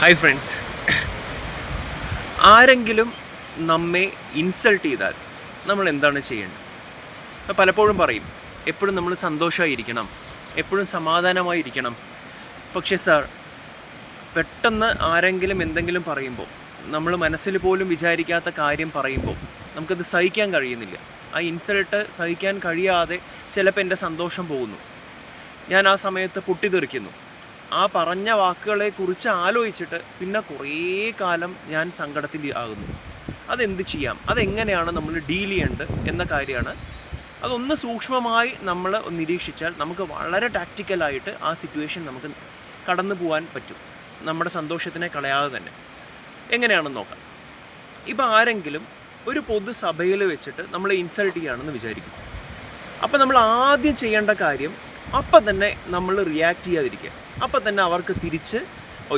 Hi friends, ആരെങ്കിലും നമ്മെ insult ചെയ്താൽ നമ്മൾ എന്താണ് ചെയ്യേണ്ടത്? പലപ്പോഴും പറയും, എപ്പോഴും നമ്മൾ സന്തോഷമായിരിക്കണം, എപ്പോഴും സമാധാനമായിരിക്കണം. പക്ഷേ സാർ, പെട്ടെന്ന് ആരെങ്കിലും എന്തെങ്കിലും പറയുമ്പോൾ, നമ്മൾ മനസ്സിൽ പോലും വിചാരിക്കാത്ത കാര്യം പറയുമ്പോൾ നമുക്കത് സഹിക്കാൻ കഴിയുന്നില്ല. ആ ഇൻസൾട്ട് സഹിക്കാൻ കഴിയാതെ ചിലപ്പോൾ എൻ്റെ സന്തോഷം പോകുന്നു. ഞാൻ ആ സമയത്ത് പൊട്ടിത്തെറിക്കുന്നു. ആ പറഞ്ഞ വാക്കുകളെക്കുറിച്ച് ആലോചിച്ചിട്ട് പിന്നെ കുറേ കാലം ഞാൻ സങ്കടത്തിൽ ആകുന്നു. അതെന്ത് ചെയ്യാം, അതെങ്ങനെയാണ് നമ്മൾ ഡീൽ ചെയ്യേണ്ടത് എന്ന കാര്യമാണ്. അതൊന്ന് സൂക്ഷ്മമായി നമ്മൾ നിരീക്ഷിച്ചാൽ നമുക്ക് വളരെ ടാക്റ്റിക്കലായിട്ട് ആ സിറ്റുവേഷൻ നമുക്ക് കടന്നു പോകാൻ പറ്റും, നമ്മുടെ സന്തോഷത്തിനെ കളയാതെ തന്നെ. എങ്ങനെയാണെന്ന് നോക്കാം. ഇപ്പോൾ ആരെങ്കിലും ഒരു പൊതുസഭയിൽ വെച്ചിട്ട് നമ്മളെ ഇൻസൾട്ട് ചെയ്യുകയാണെന്ന് വിചാരിക്കും. അപ്പോൾ നമ്മൾ ആദ്യം ചെയ്യേണ്ട കാര്യം, അപ്പം തന്നെ നമ്മൾ റിയാക്ട് ചെയ്യാതിരിക്കുക. അപ്പം തന്നെ അവർക്ക് തിരിച്ച്,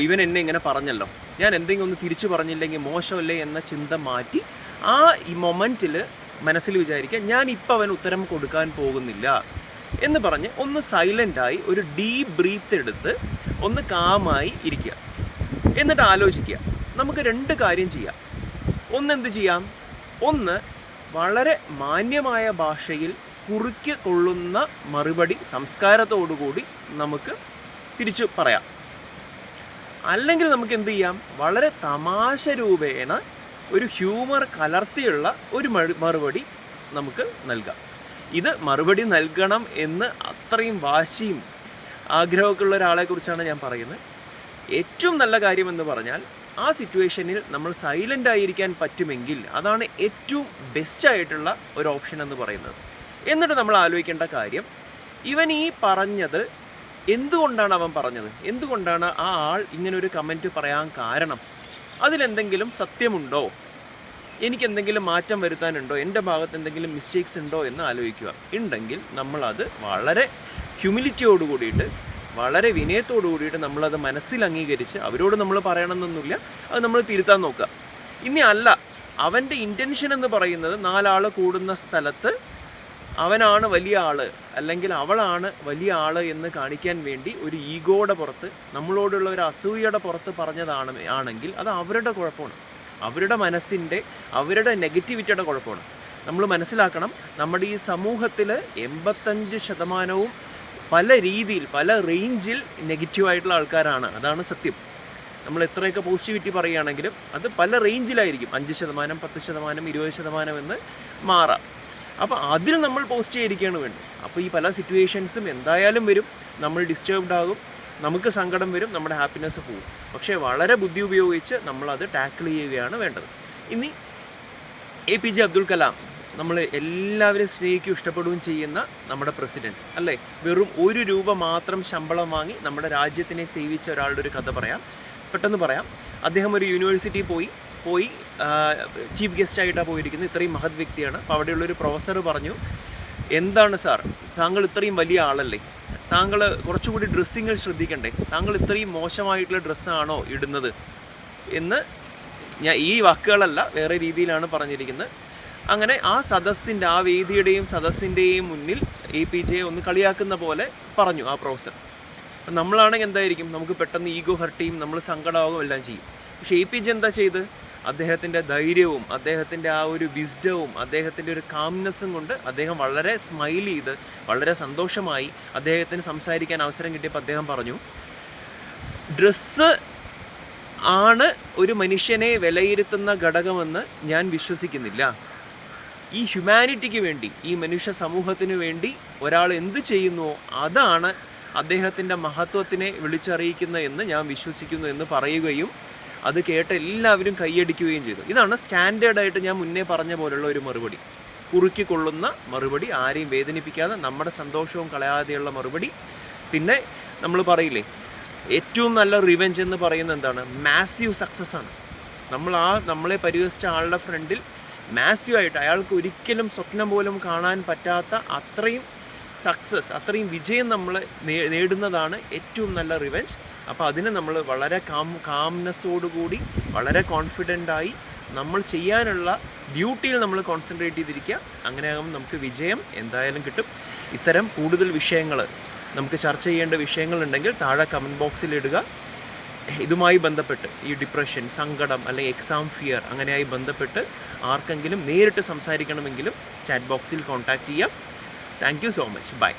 ഇവൻ എന്നെ ഇങ്ങനെ പറഞ്ഞല്ലോ, ഞാൻ എന്തെങ്കിലും ഒന്ന് തിരിച്ചു പറഞ്ഞില്ലെങ്കിൽ മോശമല്ലേ എന്ന ചിന്ത മാറ്റി ആ ഈ മൊമെൻറ്റിൽ മനസ്സിൽ വിചാരിക്കുക, ഞാൻ ഇപ്പം അവൻ ഉത്തരം കൊടുക്കാൻ പോകുന്നില്ല എന്ന് പറഞ്ഞ് ഒന്ന് സൈലൻ്റായി ഒരു ഡീപ്പ് ബ്രീത്ത് എടുത്ത് ഒന്ന് കാമായി ഇരിക്കുക. എന്നിട്ട് ആലോചിക്കുക, നമുക്ക് രണ്ട് കാര്യം ചെയ്യാം. ഒന്നെന്ത് ചെയ്യാം? ഒന്ന്, വളരെ മാന്യമായ ഭാഷയിൽ കുറുക്കി കൊള്ളുന്ന മറുപടി സംസ്കാരത്തോടുകൂടി നമുക്ക് തിരിച്ചു പറയാം. അല്ലെങ്കിൽ നമുക്ക് എന്ത് ചെയ്യാം? വളരെ തമാശ രൂപേണ ഒരു ഹ്യൂമർ കലർത്തിയുള്ള ഒരു മറുപടി നമുക്ക് നൽകാം. ഇത് മറുപടി നൽകണം എന്ന് അത്രയും വാശിയും ആഗ്രഹമൊക്കെ ഉള്ള ഒരാളെക്കുറിച്ചാണ് ഞാൻ പറയുന്നത്. ഏറ്റവും നല്ല കാര്യമെന്ന് പറഞ്ഞാൽ, ആ സിറ്റുവേഷനിൽ നമ്മൾ സൈലൻ്റ് ആയിരിക്കാൻ പറ്റുമെങ്കിൽ അതാണ് ഏറ്റവും ബെസ്റ്റായിട്ടുള്ള ഒരു ഓപ്ഷൻ എന്ന് പറയുന്നത്. എന്നിട്ട് നമ്മൾ ആലോചിക്കേണ്ട കാര്യം, ഇവൻ ഈ പറഞ്ഞത് എന്തുകൊണ്ടാണ് അവൻ പറഞ്ഞത്, എന്തുകൊണ്ടാണ് ആ ആൾ ഇങ്ങനൊരു കമൻറ്റ് പറയാൻ കാരണം, അതിലെന്തെങ്കിലും സത്യമുണ്ടോ, എനിക്കെന്തെങ്കിലും മാറ്റം വരുത്താനുണ്ടോ, എൻ്റെ ഭാഗത്ത് എന്തെങ്കിലും മിസ്റ്റേക്സ് ഉണ്ടോ എന്ന് ആലോചിക്കുക. ഉണ്ടെങ്കിൽ നമ്മളത് വളരെ ഹ്യൂമിലിറ്റിയോട് കൂടിയിട്ട്, വളരെ വിനയത്തോടു കൂടിയിട്ട് നമ്മളത് മനസ്സിൽ അംഗീകരിച്ച്, അവരോട് നമ്മൾ പറയണമെന്നൊന്നുമില്ല, അത് നമ്മൾ തിരുത്താൻ നോക്കുക. ഇനി അല്ല, അവൻ്റെ ഇൻറ്റൻഷൻ എന്ന് പറയുന്നത് 4 ആൾ കൂടുന്ന സ്ഥലത്ത് അവനാണ് വലിയ ആൾ അല്ലെങ്കിൽ അവളാണ് വലിയ ആൾ എന്ന് കാണിക്കാൻ വേണ്ടി ഒരു ഈഗോയുടെ പുറത്ത്, നമ്മളോടുള്ള ഒരു അസൂയയുടെ പുറത്ത് ആണെങ്കിൽ അത് അവരുടെ കുഴപ്പമാണ്, അവരുടെ മനസ്സിൻ്റെ, അവരുടെ നെഗറ്റിവിറ്റിയുടെ കുഴപ്പമാണ്. നമ്മൾ മനസ്സിലാക്കണം, നമ്മുടെ ഈ സമൂഹത്തിൽ 85% പല രീതിയിൽ, പല റേഞ്ചിൽ നെഗറ്റീവായിട്ടുള്ള ആൾക്കാരാണ്. അതാണ് സത്യം. നമ്മൾ എത്രയൊക്കെ പോസിറ്റിവിറ്റി പറയുകയാണെങ്കിലും അത് പല റേഞ്ചിലായിരിക്കും. 5%, 10%, 20% എന്ന് മാറാം. അപ്പോൾ അതിൽ നമ്മൾ പോസ്റ്റ് ചെയ്തിരിക്കുകയാണ് വേണ്ടത്. അപ്പോൾ ഈ പല സിറ്റുവേഷൻസും എന്തായാലും വരും, നമ്മൾ ഡിസ്റ്റർബ്ഡ് ആകും, നമുക്ക് സങ്കടം വരും, നമ്മുടെ ഹാപ്പിനെസ് പോകും. പക്ഷേ വളരെ ബുദ്ധി ഉപയോഗിച്ച് നമ്മളത് ടാക്കിൾ ചെയ്യുകയാണ് വേണ്ടത്. ഇനി APJ അബ്ദുൽ കലാം, നമ്മൾ എല്ലാവരും സ്നേഹിക്കുകയും ഇഷ്ടപ്പെടുകയും ചെയ്യുന്ന നമ്മുടെ പ്രസിഡൻറ്റ് അല്ലേ, വെറും 1 രൂപ മാത്രം ശമ്പളം വാങ്ങി നമ്മുടെ രാജ്യത്തിനെ സേവിച്ച ഒരാളുടെ ഒരു കഥ പറയാം, പെട്ടെന്ന് പറയാം. അദ്ദേഹം ഒരു യൂണിവേഴ്സിറ്റി പോയി ചീഫ് ഗസ്റ്റായിട്ടാണ് പോയിരിക്കുന്നത്. ഇത്രയും മഹത് വ്യക്തിയാണ്. അപ്പോൾ അവിടെയുള്ളൊരു പ്രൊഫസർ പറഞ്ഞു, എന്താണ് സാർ, താങ്കൾ ഇത്രയും വലിയ ആളല്ലേ, താങ്കൾ കുറച്ചുകൂടി ഡ്രസ്സിങ്ങിൽ ശ്രദ്ധിക്കണ്ടേ, താങ്കൾ ഇത്രയും മോശമായിട്ടുള്ള ഡ്രസ്സാണോ ഇടുന്നത് എന്ന്. ഞാൻ ഈ വാക്കുകളല്ല, വേറെ രീതിയിലാണ് പറഞ്ഞിരിക്കുന്നത്. അങ്ങനെ ആ സദസ്സിൻ്റെ, ആ വേദിയുടെയും സദസ്സിൻ്റെയും മുന്നിൽ APJ ഒന്ന് കളിയാക്കുന്ന പോലെ പറഞ്ഞു ആ പ്രൊഫസർ. അപ്പം നമ്മളാണെങ്കിൽ എന്തായിരിക്കും, നമുക്ക് പെട്ടെന്ന് ഈഗോ ഹർട്ട് ചെയ്യും, നമ്മൾ സങ്കടമാകും, എല്ലാം ചെയ്യും. പക്ഷേ APJ എന്താ ചെയ്ത്, അദ്ദേഹത്തിൻ്റെ ധൈര്യവും അദ്ദേഹത്തിൻ്റെ ആ ഒരു വിസ്ഡവും അദ്ദേഹത്തിൻ്റെ ഒരു കാംനെസ്സും കൊണ്ട് അദ്ദേഹം വളരെ സ്മൈൽ ചെയ്ത്, വളരെ സന്തോഷമായി അദ്ദേഹത്തിന് സംസാരിക്കാൻ അവസരം കിട്ടിയപ്പോൾ അദ്ദേഹം പറഞ്ഞു, ഡ്രസ്സ് ആണ് ഒരു മനുഷ്യനെ വിലയിരുത്തുന്ന ഘടകമെന്ന് ഞാൻ വിശ്വസിക്കുന്നില്ല. ഈ ഹ്യൂമാനിറ്റിക്ക് വേണ്ടി, ഈ മനുഷ്യ സമൂഹത്തിന് വേണ്ടി ഒരാൾ എന്ത് ചെയ്യുന്നുവോ അതാണ് അദ്ദേഹത്തിൻ്റെ മഹത്വത്തിനെ വിളിച്ചറിയിക്കുന്നത് എന്ന് ഞാൻ വിശ്വസിക്കുന്നു എന്ന് പറയുകയും അത് കേട്ട് എല്ലാവരും കൈയടിക്കുകയും ചെയ്തു. ഇതാണ് സ്റ്റാൻഡേർഡായിട്ട് ഞാൻ മുന്നേ പറഞ്ഞ പോലുള്ള ഒരു മറുപടി, കുറുക്കിക്കൊള്ളുന്ന മറുപടി, ആരെയും വേദനിപ്പിക്കാതെ നമ്മുടെ സന്തോഷവും കളയാതെയുള്ള മറുപടി. പിന്നെ നമ്മൾ പറയില്ലേ, ഏറ്റവും നല്ല റിവെഞ്ച് എന്ന് പറയുന്നത് എന്താണ്? മാസീവ് സക്സസ് ആണ്. നമ്മളെ പരിഹസിച്ച ആളുടെ ഫ്രണ്ടിൽ മാസീവായിട്ട്, അയാൾക്ക് ഒരിക്കലും സ്വപ്നം പോലും കാണാൻ പറ്റാത്ത അത്രയും സക്സസ്, അത്രയും വിജയം നമ്മൾ നേടുന്നതാണ് ഏറ്റവും നല്ല റിവെഞ്ച്. അപ്പോൾ അതിന് നമ്മൾ വളരെ കാംനെസ്സോടുകൂടി, വളരെ കോൺഫിഡൻ്റായി നമ്മൾ ചെയ്യാനുള്ള ഡ്യൂട്ടിയിൽ നമ്മൾ കോൺസെൻട്രേറ്റ് ചെയ്തിരിക്കുക. അങ്ങനെയാകുമ്പോൾ നമുക്ക് വിജയം എന്തായാലും കിട്ടും. ഇത്തരം കൂടുതൽ വിഷയങ്ങൾ നമുക്ക് ചർച്ച ചെയ്യേണ്ട വിഷയങ്ങളുണ്ടെങ്കിൽ താഴെ കമൻറ്റ് ബോക്സിൽ ഇടുക. ഇതുമായി ബന്ധപ്പെട്ട് ഈ ഡിപ്രഷൻ, സങ്കടം അല്ലെങ്കിൽ എക്സാം ഫിയർ അങ്ങനെയായി ബന്ധപ്പെട്ട് ആർക്കെങ്കിലും നേരിട്ട് സംസാരിക്കണമെങ്കിലും ചാറ്റ് ബോക്സിൽ കോൺടാക്റ്റ് ചെയ്യാം. Thank you so much. By.